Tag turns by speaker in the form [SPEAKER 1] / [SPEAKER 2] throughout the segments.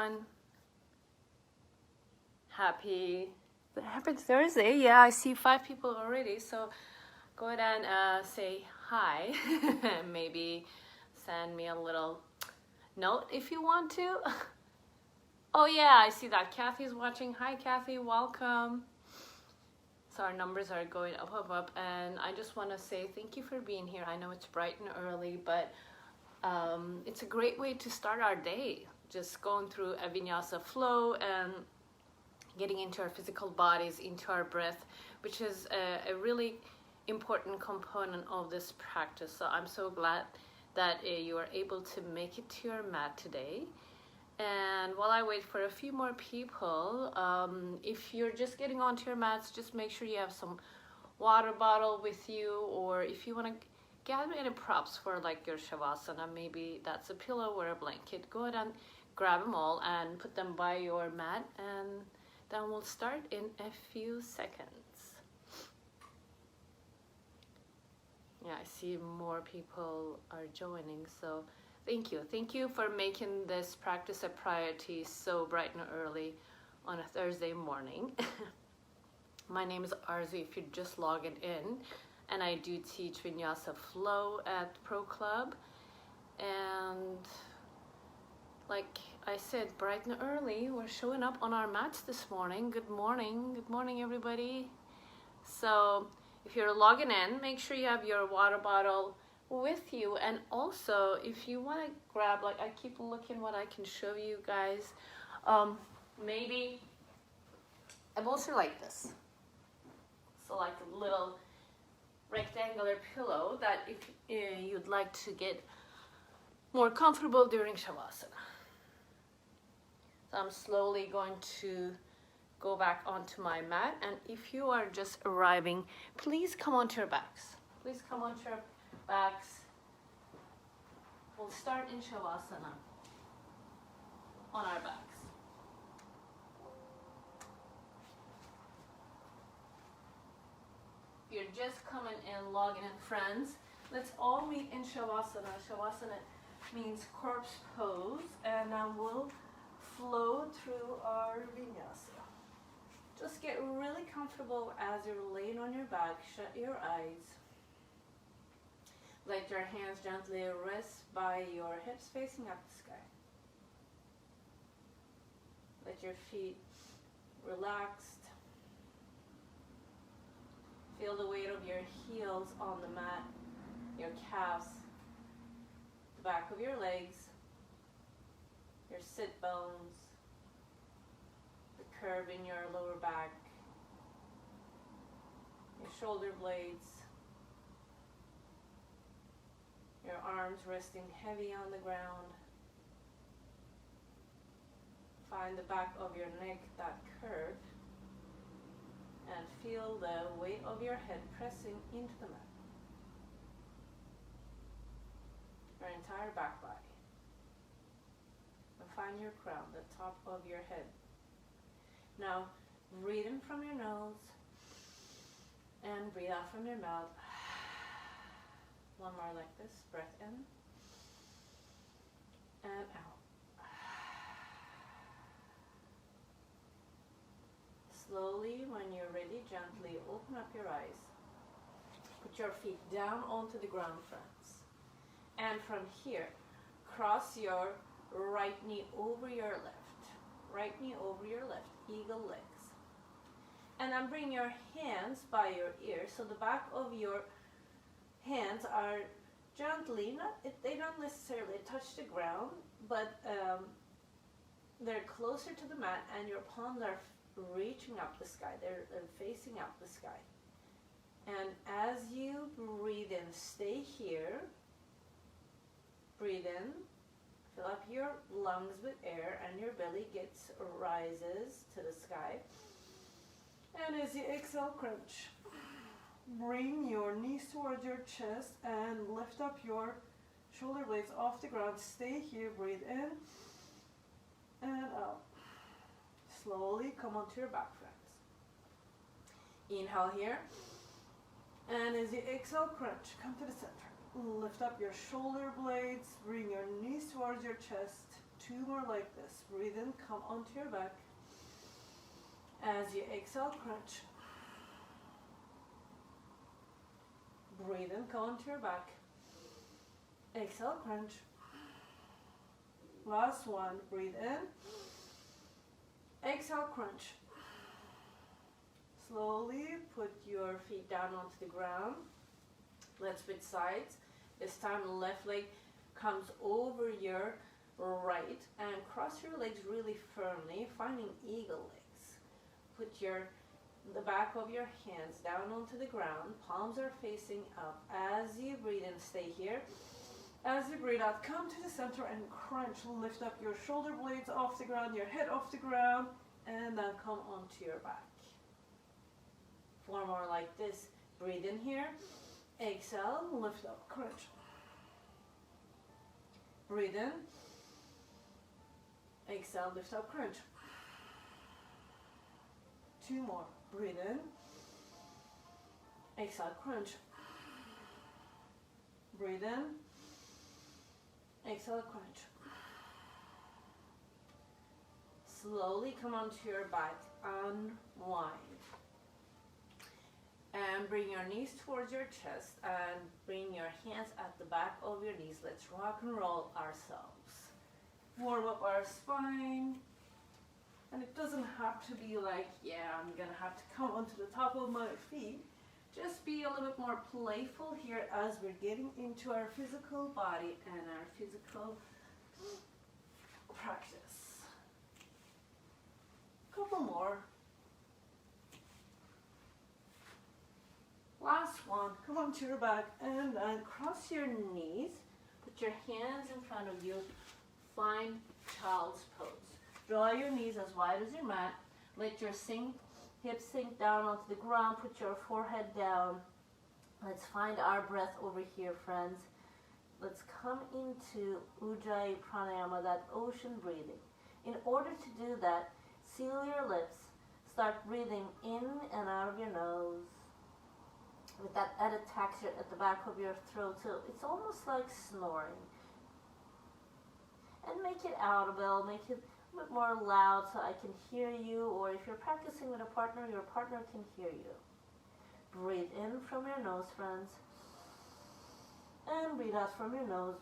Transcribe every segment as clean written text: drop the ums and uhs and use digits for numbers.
[SPEAKER 1] everyone. Happy Thursday. Yeah, I see 5 people already, so go ahead and say hi. Maybe send me a little note if you want to. Oh yeah, I see that Kathy's watching. Hi Kathy, welcome. So our numbers are going up, and I just want to say thank you for being here. I know it's bright and early, but it's a great way to start our day. Just going through a Vinyasa flow and getting into our physical bodies, into our breath, which is a really important component of this practice. So I'm so glad that you are able to make it to your mat today. And while I wait for a few more people, if you're just getting onto your mats, just make sure you have some water bottle with you, or if you want to gather any props for like your shavasana, maybe that's a pillow or a blanket, go ahead and grab them all and put them by your mat, and then we'll start in a few seconds. Yeah, I see more people are joining, so thank you for making this practice a priority so bright and early on a Thursday morning. My name is Arzu if you're just logging in, and I do teach Vinyasa Flow at Pro Club. And like I said, bright and early, we're showing up on our mats this morning. Good morning everybody. So if you're logging in, make sure you have your water bottle with you, and also if you want to grab, like I keep looking what I can show you guys, maybe I'm also like this, so like a little rectangular pillow that if you'd like to get more comfortable during shavasana. So I'm slowly going to go back onto my mat, and if you are just arriving, please come onto your backs. Please come onto your backs. We'll start in shavasana on our backs. If you're just coming in, logging in, friends, let's all meet in shavasana. Shavasana means corpse pose, and then we'll flow through our vinyasa. Just get really comfortable as you're laying on your back. Shut your eyes. Let your hands gently rest by your hips facing up the sky. Let your feet relaxed. Feel the weight of your heels on the mat, your calves, the back of your legs, your sit bones, the curve in your lower back, your shoulder blades, your arms resting heavy on the ground. Find the back of your neck, that curve, and feel the weight of your head pressing into the mat. Your entire back body. And find your crown, the top of your head. Now, breathe in from your nose and breathe out from your mouth. One more like this. Breath in and out. Slowly, when you're ready, gently open up your eyes. Put your feet down onto the ground, friends. And from here, cross your right knee over your left. Right knee over your left. Eagle legs. And then bring your hands by your ears, so the back of your hands are gently, they don't necessarily touch the ground, but they're closer to the mat, and your palms are reaching up the sky. They're facing up the sky. And as you breathe in, stay here. Breathe in, fill up your lungs with air, and your belly rises to the sky. And as you exhale, crunch. Bring your knees towards your chest and lift up your shoulder blades off the ground. Stay here, breathe in and out. Slowly come onto your back, friends. Inhale here. And as you exhale, crunch, come to the center. Lift up your shoulder blades, bring your knees towards your chest. 2 more like this. Breathe in, come onto your back. As you exhale, crunch. Breathe in, come onto your back. Exhale, crunch. Last one, breathe in. Exhale, crunch. Slowly put your feet down onto the ground. Let's switch sides. This time the left leg comes over your right and cross your legs really firmly, finding eagle legs. Put the back of your hands down onto the ground. Palms are facing up. As you breathe in, stay here. As you breathe out, come to the center and crunch. Lift up your shoulder blades off the ground, your head off the ground, and then come onto your back. 4 more like this. Breathe in here. Exhale, lift up, crunch. Breathe in. Exhale, lift up, crunch. 2 more. Breathe in. Exhale, crunch. Breathe in. Exhale, crunch. Slowly come onto your back, unwind. And bring your knees towards your chest and bring your hands at the back of your knees. Let's rock and roll ourselves. Warm up our spine. And it doesn't have to be like, yeah, I'm gonna have to come onto the top of my feet. Just be a little bit more playful here as we're getting into our physical body and our physical practice. Couple more. Last one. Come onto your back and then cross your knees. Put your hands in front of you. Find child's pose. Draw your knees as wide as your mat. Let your hips sink down onto the ground. Put your forehead down. Let's find our breath over here, friends. Let's come into Ujjayi Pranayama, that ocean breathing. In order to do that, seal your lips. Start breathing in and out of your nose with that added texture at the back of your throat. So it's almost like snoring. And make it audible. Make it a bit more loud so I can hear you, or if you're practicing with a partner, your partner can hear you. Breathe in from your nose, friends, and breathe out from your nose.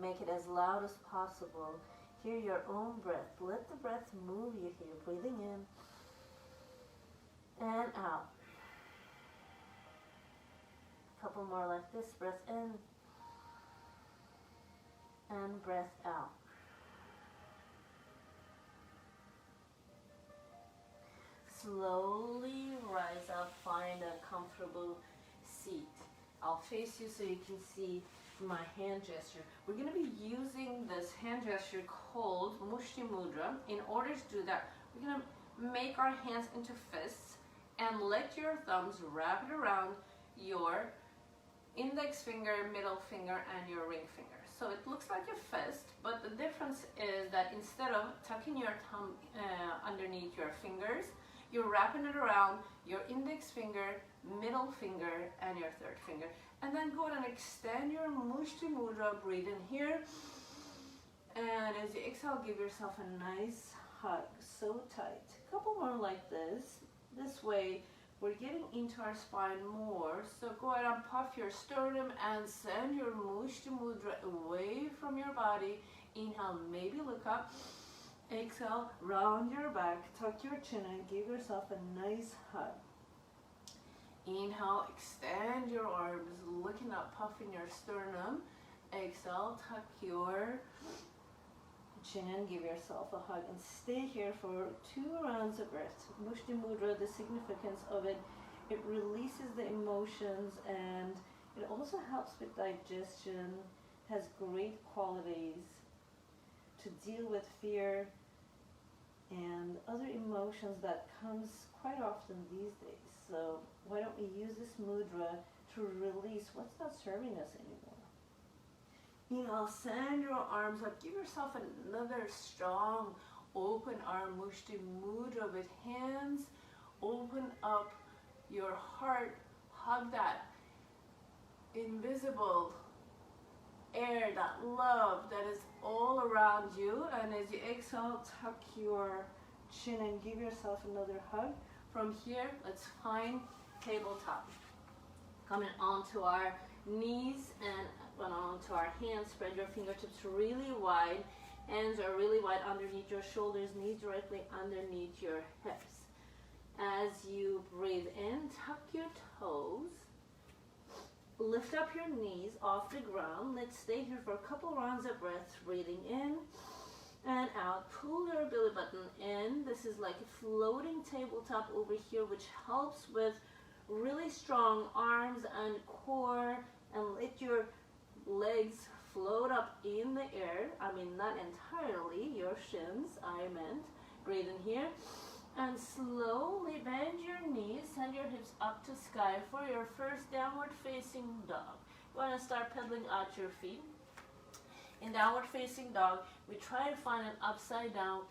[SPEAKER 1] Make it as loud as possible. Hear your own breath. Let the breath move you here. Breathing in and out. A couple more like this. Breath in and breath out. Slowly rise up, find a comfortable seat. I'll face you so you can see my hand gesture. We're going to be using this hand gesture called Mushti Mudra. In order to do that, we're going to make our hands into fists and let your thumbs wrap it around your index finger, middle finger, and your ring finger. So it looks like a fist, but the difference is that instead of tucking your thumb underneath your fingers, you're wrapping it around your index finger, middle finger, and your third finger. And then go ahead and extend your Mushti Mudra. Breathe in here. And as you exhale, give yourself a nice hug. So tight. A couple more like this. This way, we're getting into our spine more. So go ahead and puff your sternum and send your Mushti Mudra away from your body. Inhale, maybe look up. Exhale, round your back, tuck your chin and give yourself a nice hug. Inhale, extend your arms, looking up, puffing your sternum. Exhale, tuck your chin and give yourself a hug. And stay here for 2 rounds of breath. Mushti Mudra, the significance of it, it releases the emotions and it also helps with digestion, has great qualities to deal with fear and other emotions that comes quite often these days. So why don't we use this mudra to release what's not serving us anymore. Inhale, send your arms up. Give yourself another strong open arm Mushti Mudra with hands. Open up your heart. Hug that invisible air, that love that is all around you. And as you exhale, tuck your chin and give yourself another hug. From here, let's find tabletop. Coming onto our knees and onto our hands. Spread your fingertips really wide. Hands are really wide underneath your shoulders, knees directly underneath your hips. As you breathe in, tuck your toes. Lift up your knees off the ground. Let's stay here for a couple rounds of breath. Breathing in and out. Pull your belly button in. This is like a floating tabletop over here, which helps with really strong arms and core. And let your legs float up in the air. I mean, not entirely, your shins, I meant. Breathe in here. And slowly bend your knees, send your hips up to sky for your first downward facing dog. You want to start pedaling out your feet. In downward facing dog, we try to find an upside down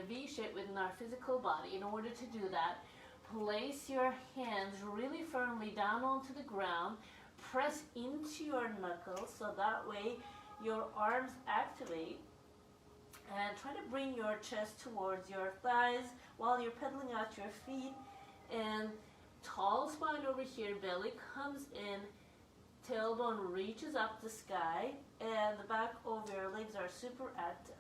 [SPEAKER 1] V shape within our physical body. In order to do that, place your hands really firmly down onto the ground. Press into your knuckles so that way your arms activate. And try to bring your chest towards your thighs while you're pedaling out your feet. And tall spine over here, belly comes in, tailbone reaches up the sky, and the back of your legs are super active.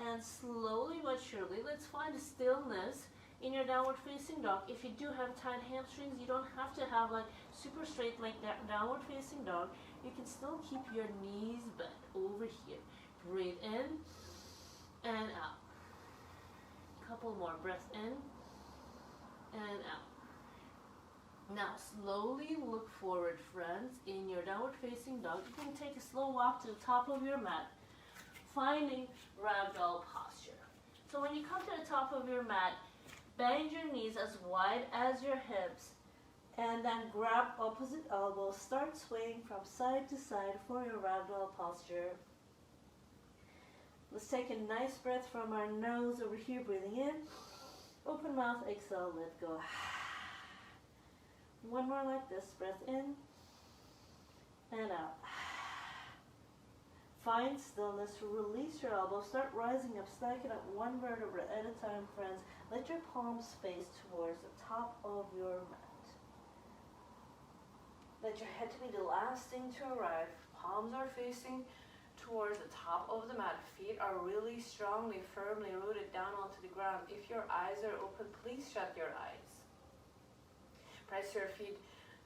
[SPEAKER 1] And slowly but surely, let's find a stillness in your downward facing dog. If you do have tight hamstrings, you don't have to have like super straight like that downward facing dog. You can still keep your knees bent over here. Breathe in and out. Couple more breaths in and out. Now slowly look forward, friends. In your downward facing dog, you can take a slow walk to the top of your mat, finding ragdoll posture. So when you come to the top of your mat, bend your knees as wide as your hips, and then grab opposite elbows. Start swaying from side to side for your ragdoll posture. Let's take a nice breath from our nose over here, breathing in. Open mouth, exhale, let go. One more like this, breath in and out. Find stillness, release your elbows, start rising up, stacking up one vertebra at a time, friends. Let your palms face towards the top of your mat. Let your head be the last thing to arrive. Palms are facing towards the top of the mat. Feet are really strongly, firmly rooted down onto the ground. If your eyes are open, please shut your eyes. Press your feet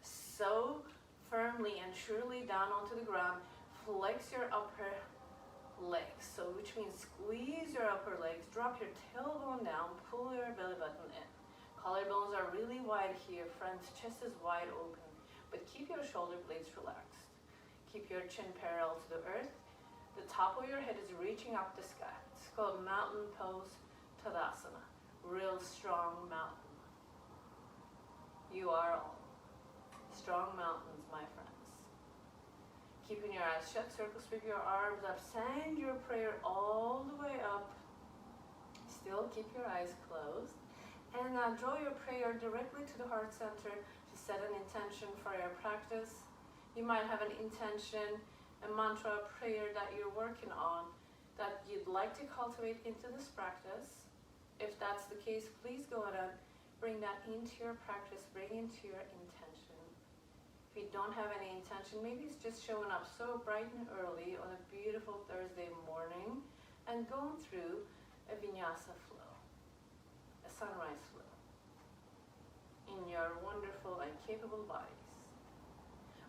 [SPEAKER 1] so firmly and truly down onto the ground. Flex your upper legs, so which means squeeze your upper legs, drop your tailbone down, pull your belly button in. Collarbones are really wide here, friends. Chest is wide open, but keep your shoulder blades relaxed. Keep your chin parallel to the earth. The top of your head is reaching up the sky. It's called mountain pose Tadasana. Real strong mountain. You are all strong mountains, my friends. Keeping your eyes shut, circle, sweep your arms up. Send your prayer all the way up. Still keep your eyes closed. And now draw your prayer directly to the heart center to set an intention for your practice. You might have an intention, a mantra, a prayer that you're working on that you'd like to cultivate into this practice. If that's the case, please go ahead and bring that into your practice, bring into your intention. If you don't have any intention, maybe it's just showing up so bright and early on a beautiful Thursday morning and going through a Vinyasa flow, a sunrise flow in your wonderful and capable bodies.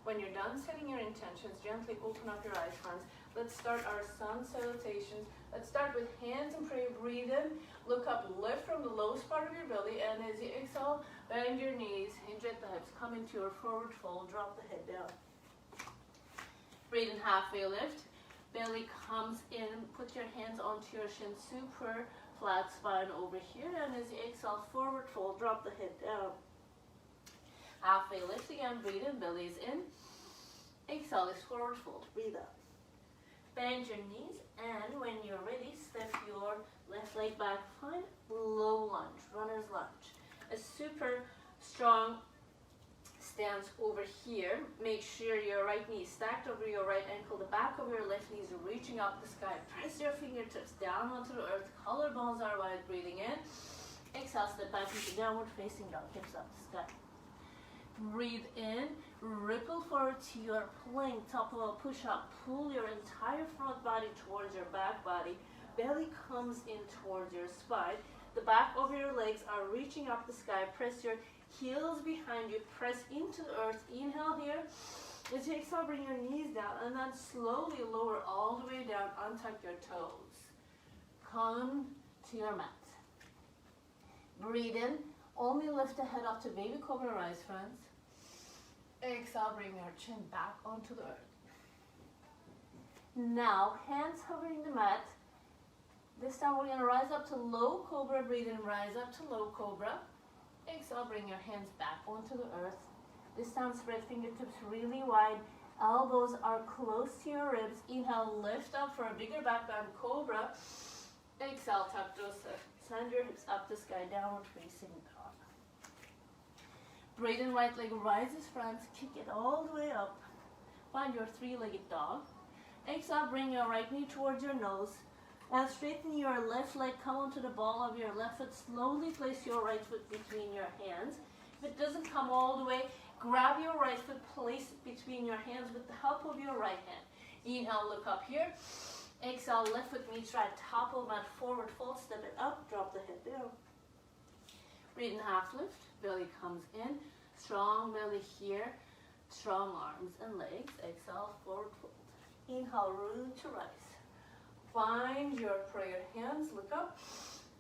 [SPEAKER 1] When you're done setting your intentions, gently open up your eyes, friends. Let's start our sun salutations. Let's start with hands and prayer. Breathe in, look up, lift from the lowest part of your belly, and as you exhale, bend your knees, hinge at the hips, come into your forward fold, drop the head down. Breathe in, halfway lift. Belly comes in, put your hands onto your shin, super flat spine over here, and as you exhale, forward fold, drop the head down. Halfway lift again, breathe in, belly is in. Exhale is forward fold, breathe out. Bend your knees, and when you're ready, step your left leg back, find low lunge, runner's lunge. A super strong stance over here. Make sure your right knee is stacked over your right ankle. The back of your left knee is reaching up the sky. Press your fingertips down onto the earth. Collarbones are wide. Breathing in. Exhale, step back into downward facing dog. Hips up the sky. Breathe in. Ripple forward to your plank. Top of a push-up. Pull your entire front body towards your back body. Belly comes in towards your spine. The back of your legs are reaching up the sky. Press your heels behind you. Press into the earth. Inhale here. As you exhale, bring your knees down and then slowly lower all the way down. Untuck your toes. Come to your mat. Breathe in. Only lift the head up to baby cobra rise, friends. Exhale, bring your chin back onto the earth. Now, hands hovering the mat. This time we're going to rise up to low cobra. Breathe in, rise up to low cobra. Exhale, bring your hands back onto the earth. This time spread fingertips really wide. Elbows are close to your ribs. Inhale, lift up for a bigger back bend, cobra. Exhale, tuck those hips. Send your hips up the sky, downward facing dog. Breathe in, right leg rises, friends. Kick it all the way up. Find your three-legged dog. Exhale, bring your right knee towards your nose. And straighten your left leg, come onto the ball of your left foot. Slowly place your right foot between your hands. If it doesn't come all the way, grab your right foot, place it between your hands with the help of your right hand. Inhale, look up here. Exhale, left foot meets right, top of mat, forward fold, step it up, drop the head down. Breathe in, half lift, belly comes in. Strong belly here, strong arms and legs. Exhale, forward fold. Inhale, root to rise. Find your prayer hands, look up.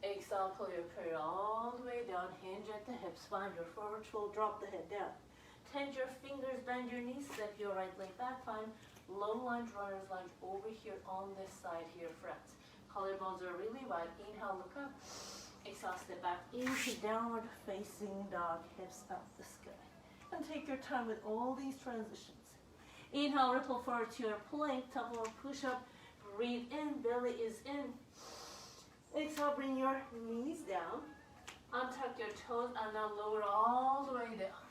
[SPEAKER 1] Exhale, pull your prayer all the way down, hinge at the hips. Find your forward fold, drop the head down. Tend your fingers, bend your knees, step your right leg back. Find low lunge, runner's lunge over here on this side here, friends. Collarbones are really wide. Inhale, look up. Exhale, step back into downward facing dog, hips up the sky. And take your time with all these transitions. Inhale, ripple forward to your plank, top of a push-up. Breathe in, belly is in. Exhale, bring your knees down. Untuck your toes and now lower all the way down.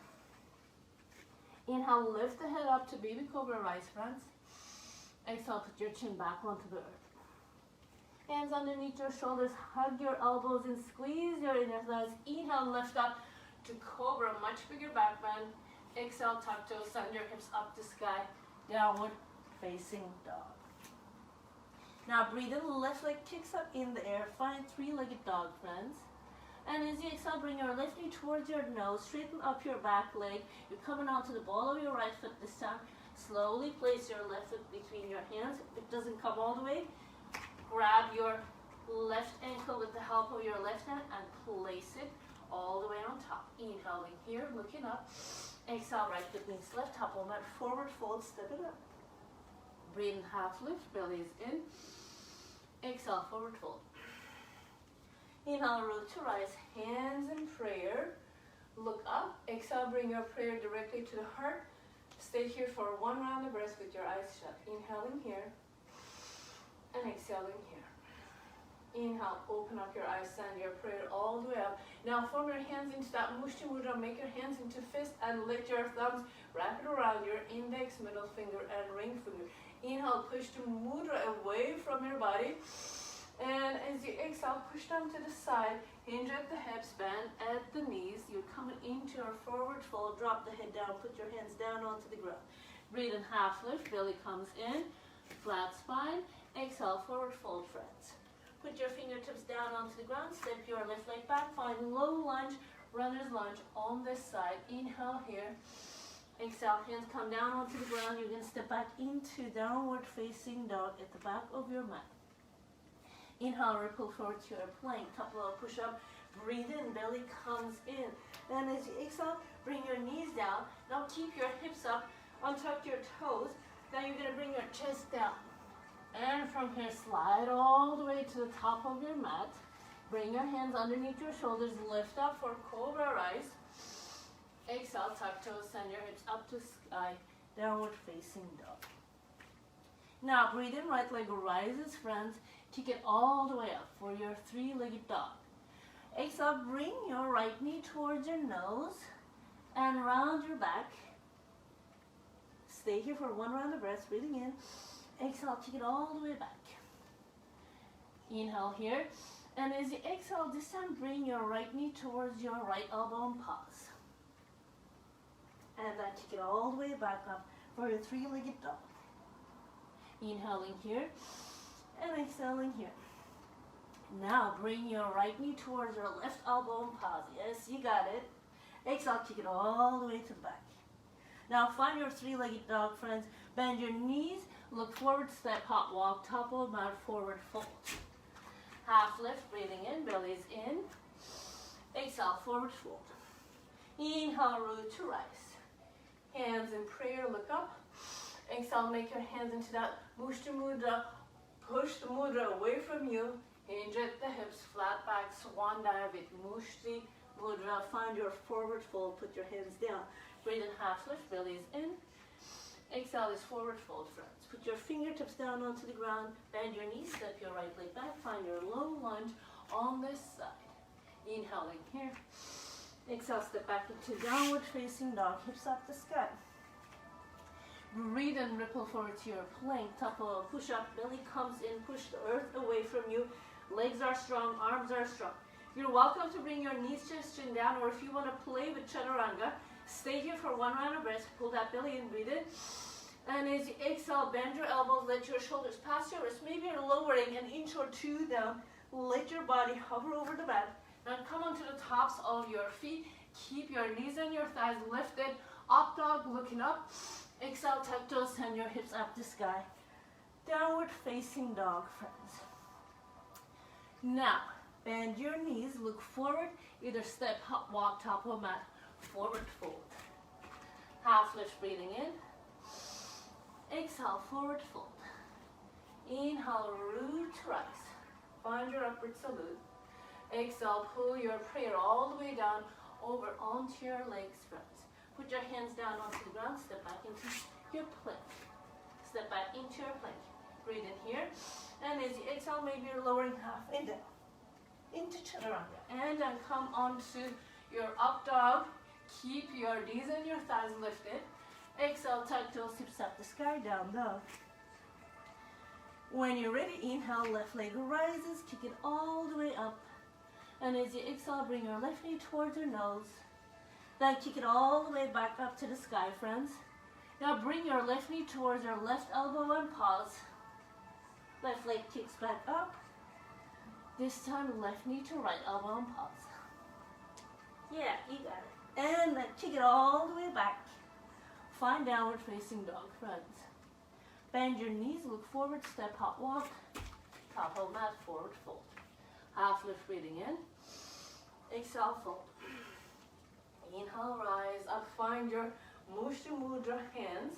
[SPEAKER 1] Inhale, lift the head up to baby cobra rise, friends. Exhale, put your chin back onto the earth. Hands underneath your shoulders, hug your elbows and squeeze your inner thighs. Inhale, lift up to cobra, much bigger back bend. Exhale, tuck toes, send your hips up to sky, downward facing dog. Now breathe in, left leg kicks up in the air. Find three-legged dog, friends. And as you exhale, bring your left knee towards your nose. Straighten up your back leg. You're coming onto the ball of your right foot this time. Slowly place your left foot between your hands. If it doesn't come all the way, grab your left ankle with the help of your left hand and place it all the way on top. Inhaling here, looking up. Exhale, right foot meets left, top of mat, forward fold, step it up. Breathe in, half lift, belly is in. Exhale, forward fold. Inhale, root to rise, hands in prayer. Look up. Exhale, bring your prayer directly to the heart. Stay here for one round of breath with your eyes shut. Inhaling here and exhaling here. Inhale, open up your eyes, send your prayer all the way up. Now form your hands into that mushti mudra. Make your hands into fist and lift your thumbs. Wrap it around your index, middle finger, and ring finger. Inhale, push the mudra away from your body. And as you exhale, push down to the side, hinge at the hips, bend at the knees. You're coming into your forward fold, drop the head down, put your hands down onto the ground. Breathe in, half lift, belly comes in, flat spine. Exhale, forward fold, friends. Put your fingertips down onto the ground, step your left leg back, find low lunge, runner's lunge on this side. Inhale here. Exhale, hands come down onto the ground. You're going to step back into downward facing dog at the back of your mat. Inhale, ripple forward to your plank, top of a push-up. Breathe in, belly comes in. Then as you exhale, bring your knees down. Now keep your hips up, untuck your toes. Then you're going to bring your chest down. And from here, slide all the way to the top of your mat. Bring your hands underneath your shoulders, lift up for cobra rise. Exhale, tuck toes, send your hips up to sky, downward facing dog. Now breathe in, right leg rises, friends. Kick it all the way up for your three-legged dog. Exhale, bring your right knee towards your nose and round your back. Stay here for one round of breath, breathing in. Exhale, take it all the way back. Inhale here. And as you exhale, this time bring your right knee towards your right elbow and pause. And then take it all the way back up for your three-legged dog. Inhaling here and exhaling here. Now bring your right knee towards your left elbow and pause. Yes, you got it. Exhale, kick it all the way to the back. Now find your three-legged dog, friends. Bend your knees, look forward, step, hop, walk, top of mat, forward fold. Half lift, breathing in, belly's in. Exhale, forward fold. Inhale, root to rise. Hands in prayer, look up. Exhale, make your hands into that mushti mudra. Push the mudra away from you. Hinge at the hips, flat back, swan dive with mushti mudra. Find your forward fold, put your hands down. Breathe in, half lift, belly's in. Exhale is forward fold, friends. Put your fingertips down onto the ground. Bend your knees, step your right leg back. Find your low lunge on this side. Inhaling here. Exhale, step back into downward facing dog. Hips up the sky. Breathe and ripple forward to your plank. Top of a push up. Belly comes in. Push the earth away from you. Legs are strong. Arms are strong. You're welcome to bring your knees, chest, chin down, or if you want to play with chaturanga, stay here for one round of breath. Pull that belly in, breathe in. And as you exhale, bend your elbows, let your shoulders pass your wrists. Maybe you're lowering an inch or two down. Let your body hover over the mat. Now come onto the tops of your feet. Keep your knees and your thighs lifted. Up dog, looking up. Exhale, tuck toes, send your hips up the sky. Downward facing dog, friends. Now, bend your knees, look forward. Either step, hop, walk, top of mat. Forward fold. Half lift, breathing in. Exhale, forward fold. Inhale, root rise. Find your upward salute. Exhale, pull your prayer all the way down over onto your legs, friends. Put your hands down onto the ground. Step back into your plank. Step back into your plank. Breathe in here. And as you exhale, maybe you're lowering half and down. Into chaturanga. And then come onto your up dog. Keep your knees and your thighs lifted. Exhale, tuck toes, hips up the sky, down dog. When you're ready, inhale, left leg rises, kick it all the way up. And as you exhale, bring your left knee towards your nose. Then kick it all the way back up to the sky, friends. Now bring your left knee towards your left elbow and pause. Left leg kicks back up. This time, left knee to right elbow and pause. Yeah, you got it. And then kick it all the way back. Find downward facing dog, friends. Bend your knees, look forward, step, hop, walk. Top of mat, forward fold. Half lift, breathing in. Exhale, fold. Inhale, rise up. Find your mushti mudra hands.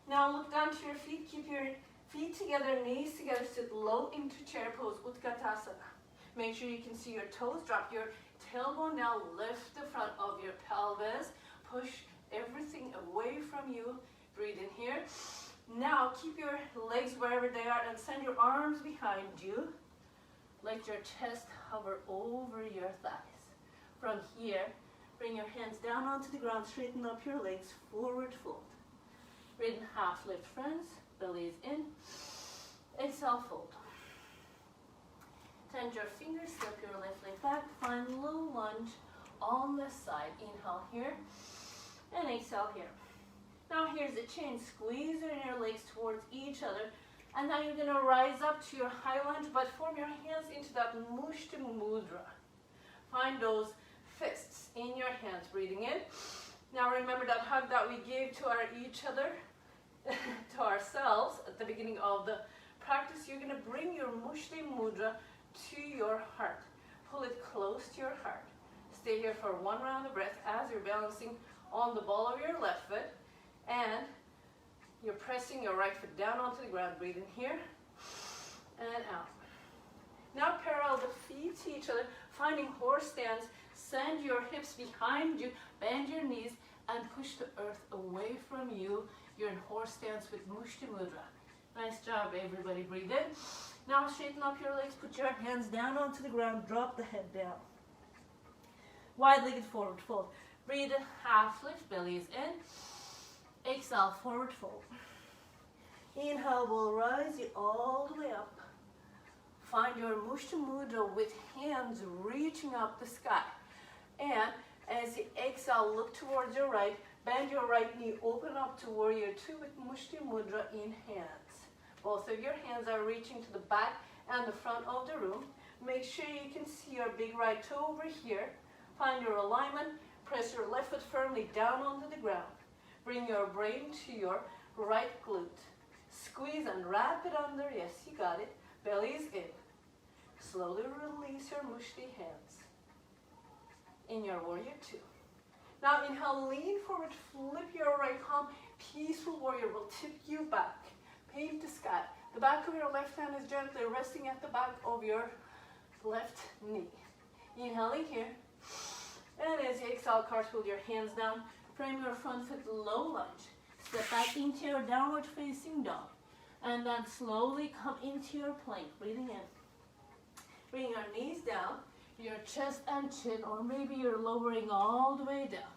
[SPEAKER 1] Now look down to your feet. Keep your feet together, knees together. Sit low into chair pose, Utkatasana. Make sure you can see your toes. Drop your tailbone. Now lift the front of your pelvis. Push everything away from you. Breathe in here. Now keep your legs wherever they are and send your arms behind you. Let your chest hover over your thighs. From here, bring your hands down onto the ground, straighten up your legs, forward fold. Breathe in, half lift, friends. Belly is in. Exhale, fold. Tend your fingers, step your left leg back. Find low lunge on this side. Inhale here. And exhale here. Now here's a change. Squeeze your legs towards each other. And now you're going to rise up to your high lunge, but form your hands into that mushti mudra. Find those fists in your hands. Breathing in. Now remember that hug that we gave to each other, to ourselves at the beginning of the practice. You're going to bring your mushti mudra to your heart. Pull it close to your heart. Stay here for one round of breath as you're balancing on the ball of your left foot, and you're pressing your right foot down onto the ground. Breathe in here and out. Now parallel the feet to each other, finding horse stance. Send your hips behind you, bend your knees, and push the earth away from you. You're in horse stance with mushti mudra. Nice job, everybody. Breathe in. Now straighten up your legs, put your hands down onto the ground, drop the head down. Wide-legged forward fold. Breathe in, half lift, belly is in. Exhale, forward fold. Inhale will rise you all the way up. Find your Mushti Mudra with hands reaching up the sky. And as you exhale, look towards your right. Bend your right knee, open up to warrior two with Mushti Mudra in hands. Both of your hands are reaching to the back and the front of the room. Make sure you can see your big right toe over here. Find your alignment. Press your left foot firmly down onto the ground. Bring your brain to your right glute. Squeeze and wrap it under. Yes, you got it. Belly is in. Slowly release your Mushti hands. In your warrior two. Now inhale, lean forward, flip your right palm. Peaceful warrior will tip you back. Paint the sky. The back of your left hand is gently resting at the back of your left knee. Inhaling here. And as you exhale, cartwheel your hands down. Frame your front foot, low lunge. Step back into your downward facing dog. And then slowly come into your plank. Breathing in. Bring your knees down. Your chest and chin, or maybe you're lowering all the way down.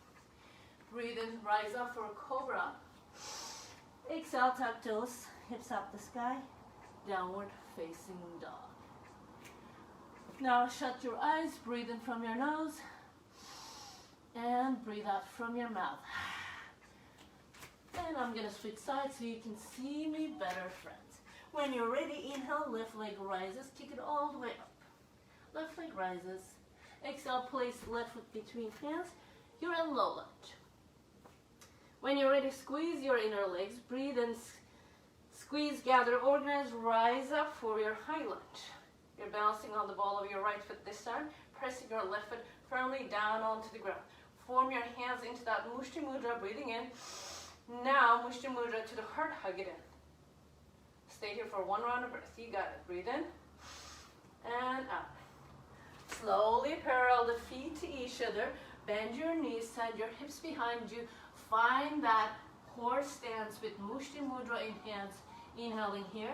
[SPEAKER 1] Breathe in, rise up for cobra. Exhale, tuck toes, hips up the sky. Downward facing dog. Now shut your eyes, breathe in from your nose. And breathe out from your mouth. And I'm going to switch sides so you can see me better, friends. When you're ready, inhale, left leg rises, kick it all the way up. Left leg rises. Exhale, place left foot between hands. You're in low lunge. When you're ready, squeeze your inner legs. Breathe and squeeze, gather, organize, rise up for your high lunge. You're balancing on the ball of your right foot this time. Pressing your left foot firmly down onto the ground. Form your hands into that Mushti Mudra, breathing in. Now, Mushti Mudra to the heart, hug it in. Stay here for one round of breath. You got it. Breathe in and out. Slowly parallel the feet to each other. Bend your knees, send your hips behind you. Find that horse stance with Mushti Mudra in hands. Inhaling here.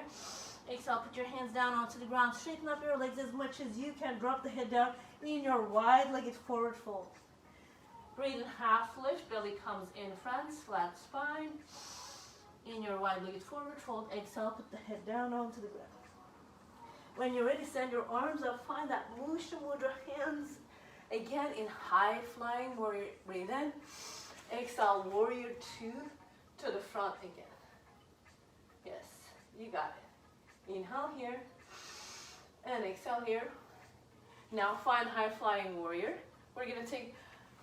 [SPEAKER 1] Exhale, put your hands down onto the ground. Straighten up your legs as much as you can. Drop the head down in your wide-legged forward fold. Breathe in, half lift. Belly comes in front, flat spine. In your wide-legged forward fold. Exhale, put the head down onto the ground. When you're ready, send your arms up. Find that Mushti Mudra hands. Again, in high flying warrior. Breathe in. Exhale, warrior two to the front again. Yes, you got it. Inhale here. And exhale here. Now find high flying warrior. We're going to take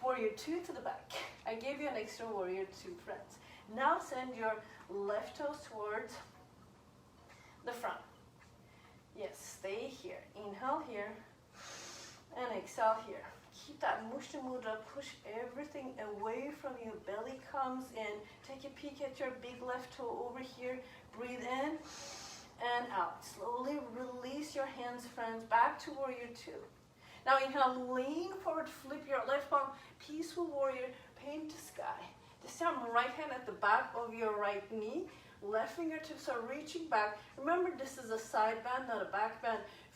[SPEAKER 1] warrior two to the back. I gave you an extra warrior two, friends. Now send your left toes towards the front. Yes, stay here. Inhale here. And exhale here. Keep that Mushti Mudra. Push everything away from you. Belly comes in. Take a peek at your big left toe over here. Breathe in and out. Slowly release your hands, friends. Back to warrior two. Now inhale, lean forward, flip your left palm. Peaceful warrior, paint the sky. This time, right hand at the back of your right knee. Left fingertips are reaching back. Remember, this is a side bend, not a back bend.